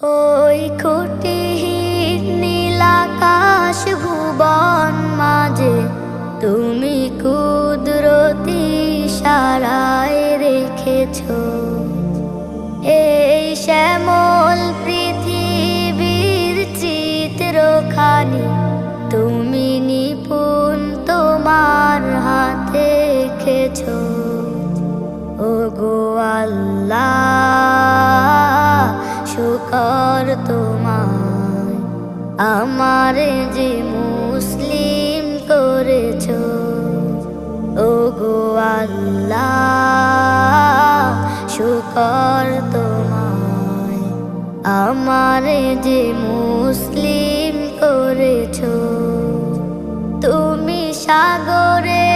ওই খুঁটিহীন নীলাকাশ ভুবন মাঝে তুমি কুদরতি ইশারায় রেখেছ এই শ্যামল পৃথিবীর চিত্রখানি তুমি নিপুণ তোমার হাতে এঁকেছ। ওগো আল্লাহ, শুকর তোমার আমারে যে মুসলিম করেছ। ওগো আল্লাহ, শুকর তোমার আমারে যে মুসলিম করেছ। তুমি সাগরে